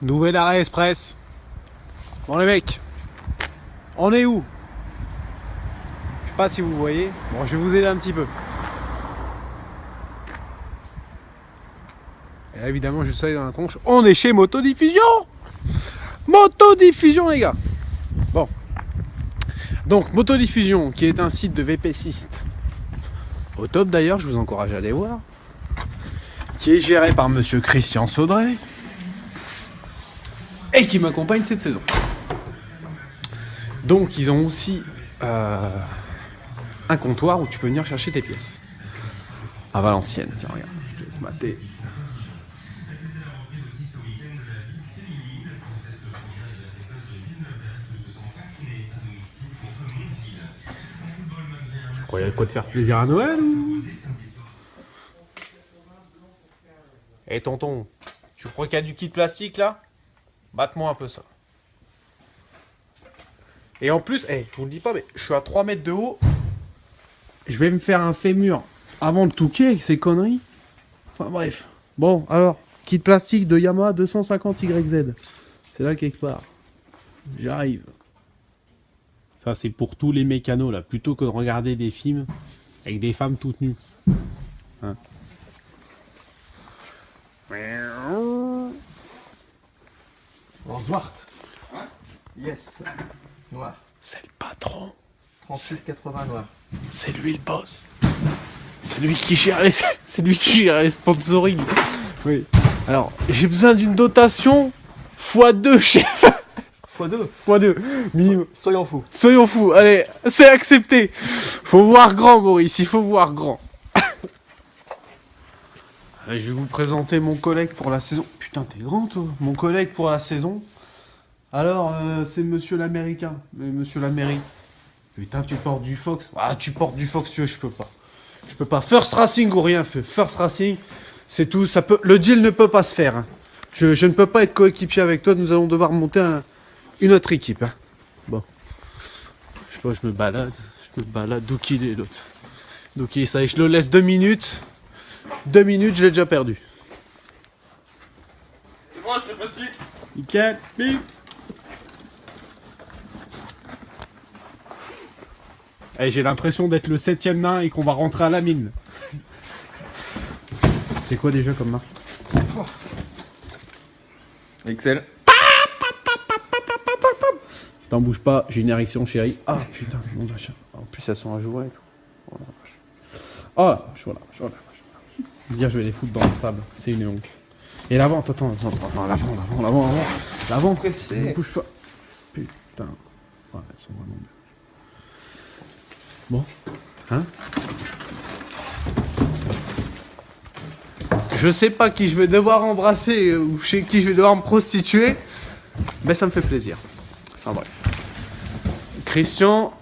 Nouvel arrêt express. Bon les mecs, on est où? Je sais pas si vous voyez. Bon, je vais vous aider un petit peu. Et là, évidemment, je suis dans la tronche. On est chez Motodiffusion. Motodiffusion, les gars. Bon. Donc, Motodiffusion, qui est un site de VPCiste. Au top d'ailleurs, je vous encourage à aller voir. Qui est géré par monsieur Christian Saudray. Et qui m'accompagne cette saison. Donc, ils ont aussi un comptoir où tu peux venir chercher tes pièces. À Valenciennes. Tiens, regarde, je te laisse mater. Je croyais quoi te faire plaisir à Noël ou... Eh tonton, tu crois qu'il y a du kit plastique là? Batte-moi un peu ça. Et en plus, je vous le dis pas, mais je suis à 3 mètres de haut. Je vais me faire un fémur avant le touquet avec ces conneries. Enfin bref. Bon, alors, kit plastique de Yamaha 250 YZ. C'est là quelque part. J'arrive. Ça, c'est pour tous les mécanos là. Plutôt que de regarder des films avec des femmes toutes nues. Hein. Zwart. Yes. Noir. C'est le patron. 38,80 noir. C'est lui le boss. C'est lui qui gère les sponsoring. Oui. Alors, j'ai besoin d'une dotation x2, chef. x2. x2. Minimum. Soyons fous. Soyons fous. Allez, c'est accepté. Faut voir grand, Maurice. Il faut voir grand. Allez, je vais vous présenter mon collègue pour la saison. Putain, t'es grand, toi. Mon collègue pour la saison. Alors, c'est monsieur l'américain. Monsieur l'Amérique. Putain, tu portes du Fox. Ah, tu portes du Fox, tu veux, je peux pas. Je peux pas. First Racing ou rien fait. First Racing, c'est tout. Ça peut... Le deal ne peut pas se faire. Hein. Je ne peux pas être coéquipier avec toi. Nous allons devoir monter une autre équipe. Hein. Bon. Je sais pas, je me balade. D'où qu'il est l'autre. D'où qu'il est ça. Et je le laisse 2 minutes. 2 minutes, je l'ai déjà perdu. C'est bon, je te passe. Nickel. Bim. Hey, j'ai l'impression d'être le 7ème nain et qu'on va rentrer à la mine. C'est quoi déjà comme marque? Excel. T'en bouge pas, j'ai une érection chérie. Ah putain, mon machin. En plus elles sont à jouer et tout. Oh la vache. Oh la vache, voilà. Dire je vais les foutre dans le sable, c'est une honte. Et l'avant, attends, l'avant. Pressé. Ne bouge pas. Putain. Ouais, elles sont vraiment bien. Bon, hein? Je sais pas qui je vais devoir embrasser ou chez qui je vais devoir me prostituer, mais ça me fait plaisir. Enfin bref. Christian,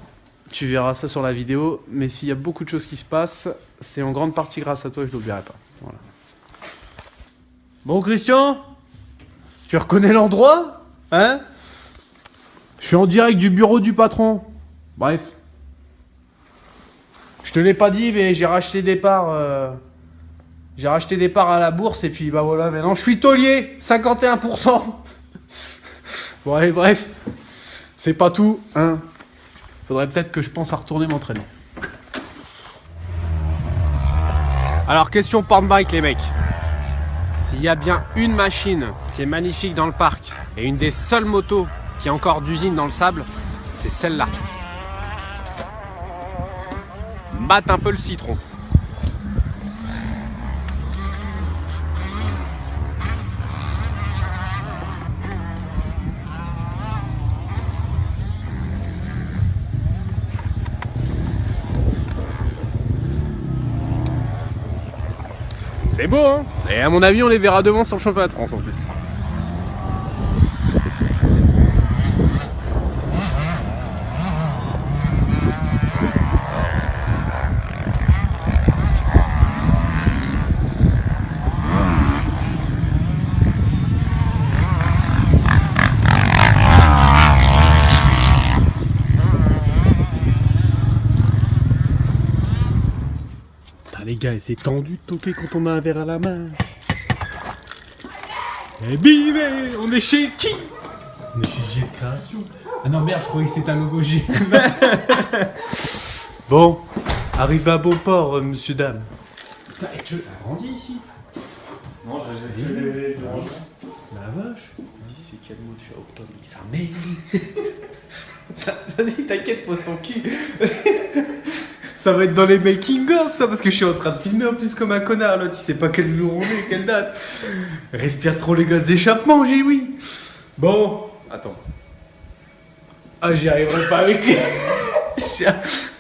tu verras ça sur la vidéo, mais s'il y a beaucoup de choses qui se passent, c'est en grande partie grâce à toi et je ne l'oublierai pas. Voilà. Bon Christian, tu reconnais l'endroit? Hein? Je suis en direct du bureau du patron. Bref. Je te l'ai pas dit, mais j'ai racheté des parts. J'ai racheté des parts à la bourse et puis bah voilà, maintenant je suis taulier, 51%. Bon allez, bref, c'est pas tout, hein. Faudrait peut-être que je pense à retourner m'entraîner. Alors question porn bike les mecs. S'il y a bien une machine qui est magnifique dans le parc et une des seules motos qui est encore d'usine dans le sable, c'est celle-là. Batte un peu le citron. C'est beau, hein? Et à mon avis, on les verra devant sur le championnat de France en plus. Les gars, c'est tendu de toquer quand on a un verre à la main. Et bim, on est chez qui? On est chez GL Création. Ah non merde, je croyais que c'était un logo G. Bon, arrivé à bon port, monsieur dame. Putain, et tu as grandi ici? Non, je vais fait du rangement. La vache. Dis c'est quel mot de chez Octobre? Ça mêle. Vas-y, t'inquiète, pose ton cul. Ça va être dans les making-of, ça, parce que je suis en train de filmer en plus comme un connard. L'autre, il sait pas quel jour on est, quelle date. Respire trop les gaz d'échappement, j'ai oui. Bon, attends. Ah, j'y arriverai pas avec lui.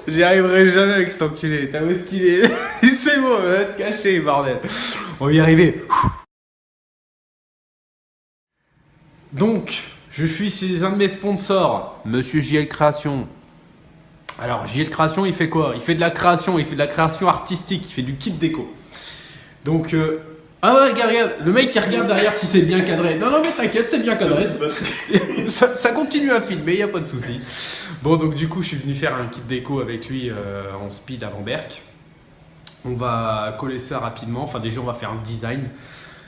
J'y arriverai jamais avec cet enculé. T'as où est-ce qu'il est? C'est bon, va te cacher, bordel. On va y arriver. Donc, je suis chez un de mes sponsors, Monsieur JL Création. Alors, JL Création, il fait quoi? Il fait de la création, artistique, il fait du kit déco. Donc, ah ouais, regarde, le mec il regarde derrière si c'est bien cadré. Non, mais t'inquiète, c'est bien cadré. Ça continue à filmer, y a pas de souci. Bon, donc du coup, je suis venu faire un kit déco avec lui en speed avant Berck. On va coller ça rapidement. Enfin, déjà, on va faire un design.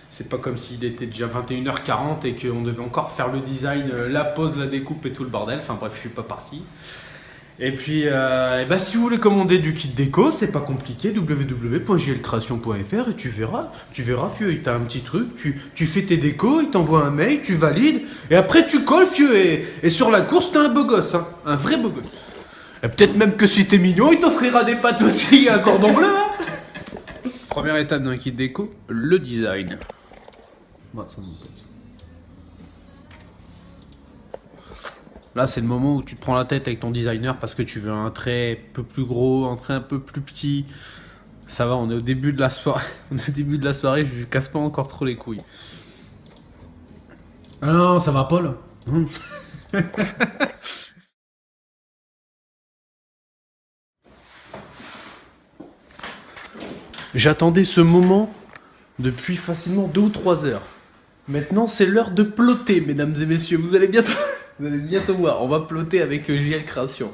C'est pas comme s'il était déjà 21h40 et qu'on devait encore faire le design, la pose, la découpe et tout le bordel. Enfin bref, je suis pas parti. Et puis, si vous voulez commander du kit déco, c'est pas compliqué, www.jlcreation.fr et tu verras, fieu, t'as un petit truc, tu fais tes décos, il t'envoie un mail, tu valides, et après tu colles, fieu, et sur la course, t'as un beau gosse, hein, un vrai beau gosse. Et peut-être même que si t'es mignon, il t'offrira des pâtes aussi, un cordon bleu, hein. Première étape d'un kit déco, le design. Là, c'est le moment où tu te prends la tête avec ton designer parce que tu veux un trait un peu plus gros, un trait un peu plus petit. Ça va, on est au début de la soirée. Je lui casse pas encore trop les couilles. Ah non, ça va pas là. J'attendais ce moment depuis facilement 2 ou 3 heures. Maintenant, c'est l'heure de plotter, mesdames et messieurs. Vous allez bientôt voir. On va plotter avec JL Création.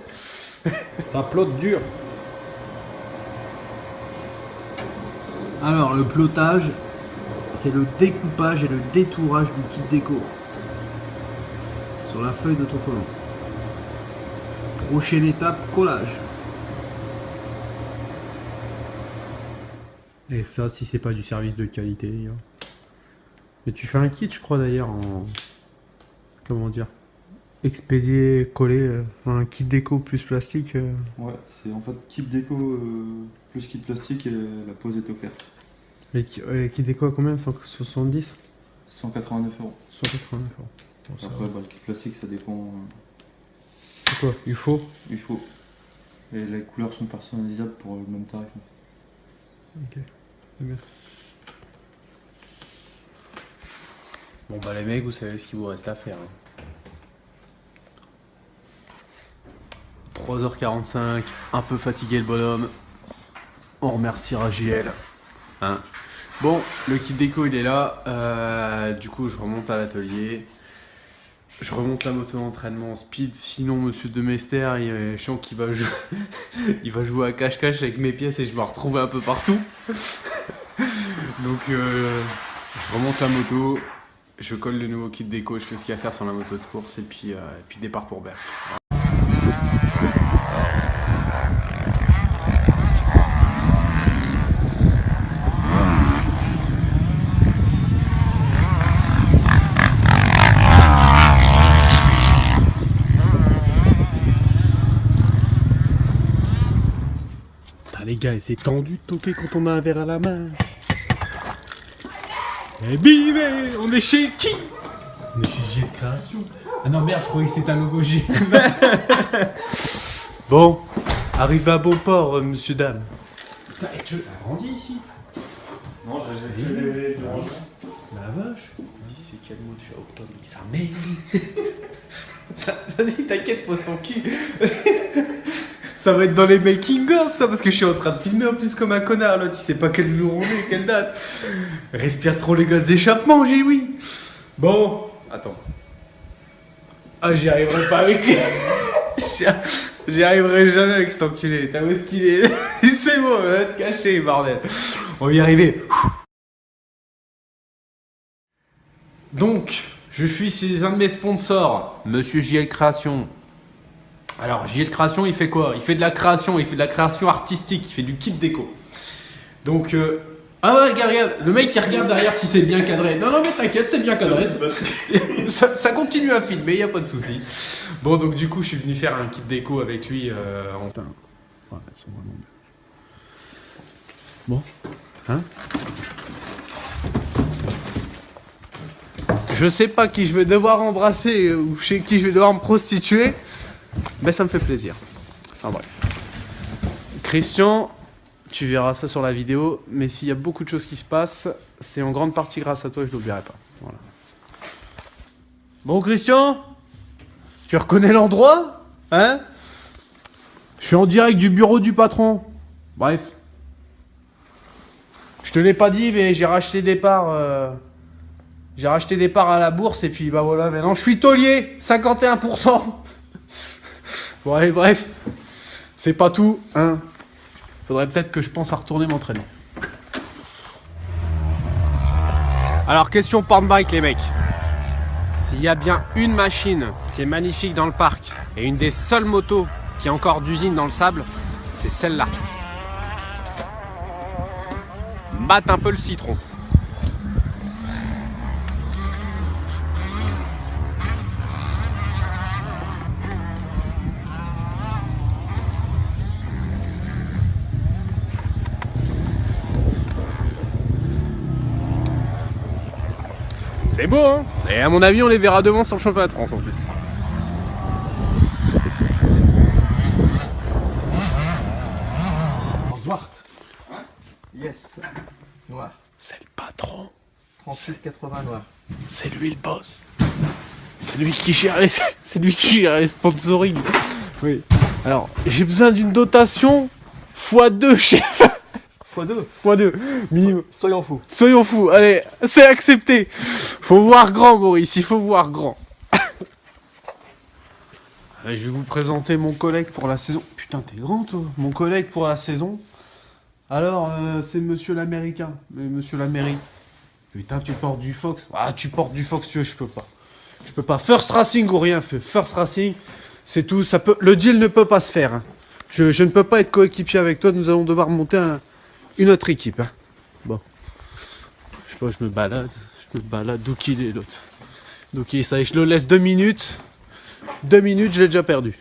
Ça plotte dur. Alors, le plotage, c'est le découpage et le détourage du kit déco sur la feuille d'autocollant. Prochaine étape, collage. Et ça, si c'est pas du service de qualité, les gars. Mais tu fais un kit, je crois d'ailleurs, en... Comment dire? Expédié, collé, un kit déco plus plastique. Ouais, c'est en fait kit déco plus kit plastique et la pose est offerte. Et kit déco à combien? 170? 189 €. 189 €. Bon, Après, le kit plastique, ça dépend. C'est quoi? UFO? UFO. Et les couleurs sont personnalisables pour le même tarif. Ok, c'est bien. Bon bah les mecs, vous savez ce qu'il vous reste à faire. Hein. 3h45, un peu fatigué le bonhomme. On remerciera JL. Hein. Bon, le kit déco il est là. Du coup je remonte à l'atelier. Je remonte la moto d'entraînement en speed. Sinon monsieur Demester, je sens qu'il va jouer. Il va jouer à cache-cache avec mes pièces et je vais me retrouver un peu partout. Donc je remonte la moto. Je colle le nouveau kit déco, je fais ce qu'il y a à faire sur la moto de course et puis départ pour Berck. Putain les gars, c'est tendu de toquer quand on a un verre à la main. Et bim, on est chez qui? On est chez JL Création. Ah non merde, je croyais que c'était un logo G. Bon, arrivé à bon port, monsieur dame. Putain, et tu as grandi ici? Non, je vais fait du rangement. La vache. Dis c'est quel mot de chez Octobre? Ça mêle. Vas-y, t'inquiète, pose ton cul. Ça va être dans les making-of, ça, parce que je suis en train de filmer en plus comme un connard. L'autre, il sait pas quel jour on est, quelle date. Respire trop les gaz d'échappement, j'ai oui. Bon, attends. Ah, j'y arriverai pas avec lui. J'y arriverai jamais avec cet enculé. T'as où est-ce qu'il est? C'est bon, va te cacher, bordel. On va y arriver. Donc, je suis chez un de mes sponsors, Monsieur JL Création. Alors, JL Création, il fait quoi? Il fait de la création, il fait de la création artistique, il fait du kit déco. Donc, ah ouais, regarde, le mec il regarde derrière si c'est bien cadré. Non, non, mais t'inquiète, c'est bien cadré. Ça continue à filmer, il n'y a pas de souci. Bon, donc du coup, je suis venu faire un kit déco avec lui en... Putain. Ouais, elles sont vraiment bien. Bon, hein? Je sais pas qui je vais devoir embrasser ou chez qui je vais devoir me prostituer, mais ça me fait plaisir. Enfin bref. Christian, tu verras ça sur la vidéo, mais s'il y a beaucoup de choses qui se passent, c'est en grande partie grâce à toi et je l'oublierai pas. Voilà. Bon Christian, tu reconnais l'endroit? Hein? Je suis en direct du bureau du patron. Bref. Je te l'ai pas dit, mais j'ai racheté des parts. J'ai racheté des parts à la bourse et puis bah voilà, maintenant je suis taulier, 51%. Bon allez, bref. C'est pas tout, hein. Faudrait peut-être que je pense à retourner m'entraîner. Alors, question porn bike, les mecs. S'il y a bien une machine qui est magnifique dans le parc et une des seules motos qui est encore d'usine dans le sable, c'est celle-là. Batte un peu le citron. C'est beau, hein? Et à mon avis, on les verra devant sur le championnat de France en plus. Zwart. Yes. Noir. C'est le patron. 38,80 noir. C'est lui le boss. C'est lui qui gère les sponsoring. Oui. Alors, j'ai besoin d'une dotation x2, chef. x2. x2. Minimum. Soyons fous. Soyons fous. Allez, c'est accepté. Faut voir grand, Maurice. Il faut voir grand. Allez, je vais vous présenter mon collègue pour la saison. Putain, t'es grand, toi. Mon collègue pour la saison. Alors, c'est monsieur l'américain. Mais monsieur l'Amérique. Putain, tu portes du Fox. Ah, tu portes du Fox, tu veux, je peux pas. Je peux pas. First Racing ou rien fait. First Racing, c'est tout. Ça peut... Le deal ne peut pas se faire. Hein. Je ne peux pas être coéquipier avec toi. Nous allons devoir monter une autre équipe. Hein. Bon. Je sais pas, je me balade. D'où qu'il est l'autre. Donc ça y est, je le laisse 2 minutes. 2 minutes, je l'ai déjà perdu.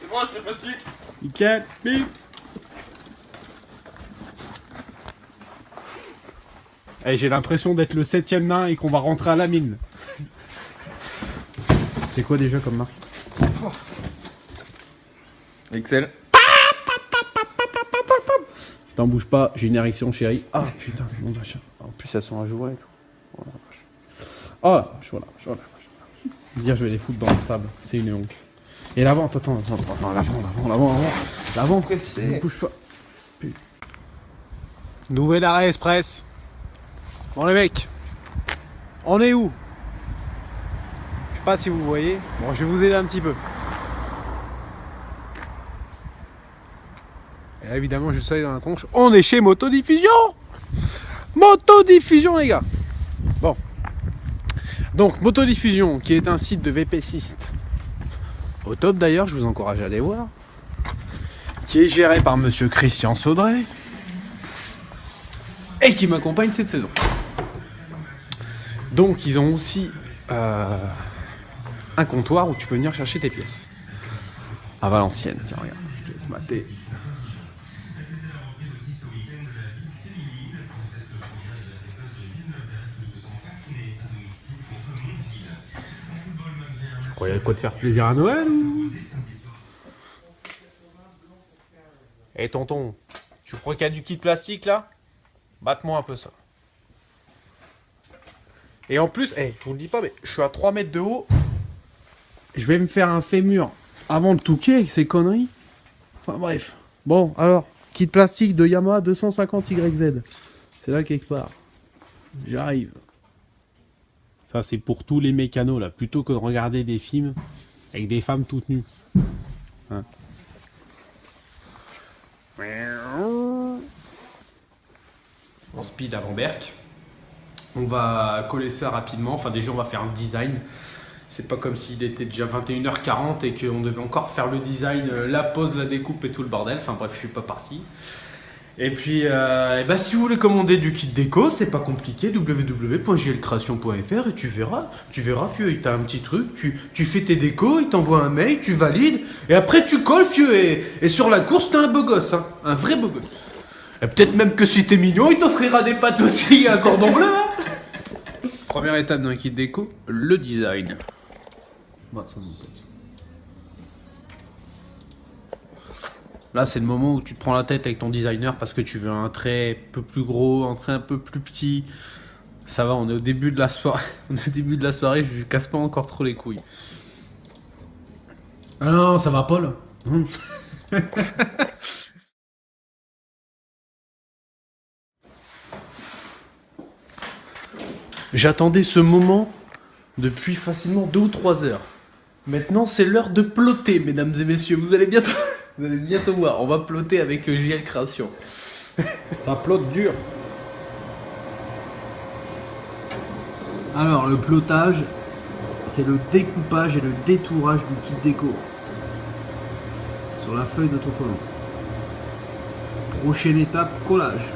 C'est bon, je fais plastique. Nickel. Bip. Hey, j'ai l'impression d'être le 7ème nain et qu'on va rentrer à la mine. C'est quoi déjà comme marque? Excel. T'en bouge pas, j'ai une érection chérie. Ah putain, mon vache. En plus elles sont à jouer et tout. Oh la vache. Oh la vache, voilà, voilà. Dire je vais les foutre dans le sable, c'est une honte. Et l'avant, attends, l'avant, ne bouge pas. Putain. Nouvel arrêt express. Bon les mecs, on est où? Je sais pas si vous voyez. Bon, je vais vous aider un petit peu. Et là, évidemment, je suis allé dans la tronche. On est chez Motodiffusion. Motodiffusion, les gars. Bon. Donc, Motodiffusion, qui est un site de VPCiste. Au top d'ailleurs, je vous encourage à aller voir. Qui est géré par monsieur Christian Saudret. Et qui m'accompagne cette saison. Donc, ils ont aussi un comptoir où tu peux venir chercher tes pièces. À Valenciennes. Tiens, regarde, je te laisse mater. Je croyais quoi te faire plaisir à Noël ou... Eh tonton, tu crois qu'il y a du kit plastique là? Batte-moi un peu ça. Et en plus, je vous le dis pas, mais je suis à 3 mètres de haut. Je vais me faire un fémur avant de touquer avec ces conneries. Enfin bref. Bon, alors, kit plastique de Yamaha 250 YZ. C'est là quelque part. J'arrive. Ça, c'est pour tous les mécanos là. Plutôt que de regarder des films avec des femmes toutes nues. Hein. En speed avant Berck. On va coller ça rapidement. Enfin, déjà, on va faire le design. C'est pas comme s'il était déjà 21h40 et qu'on devait encore faire le design, la pose, la découpe et tout le bordel. Enfin bref, je suis pas parti. Et puis, si vous voulez commander du kit déco, c'est pas compliqué. www.jlcreation.fr et tu verras, fieu, t'as un petit truc, tu fais tes décos, il t'envoie un mail, tu valides, et après tu colles, fieu, et sur la course, t'as un beau gosse, hein, un vrai beau gosse. Et peut-être même que si t'es mignon, il t'offrira des pâtes aussi et un cordon bleu. Hein. Première étape d'un kit déco, le design. Bah, ça, mon pote. Là, c'est le moment où tu te prends la tête avec ton designer parce que tu veux un trait un peu plus gros, un trait un peu plus petit. Ça va, on est au début de la soirée. On est au début de la soirée, je lui casse pas encore trop les couilles. Ah non, ça va, Paul. J'attendais ce moment depuis facilement 2 ou 3 heures. Maintenant, c'est l'heure de plotter, mesdames et messieurs. Vous allez bientôt voir. On va plotter avec JL Création. Ça plotte dur. Alors, le plotage, c'est le découpage et le détourage du kit déco sur la feuille de ton collant. Prochaine étape, collage.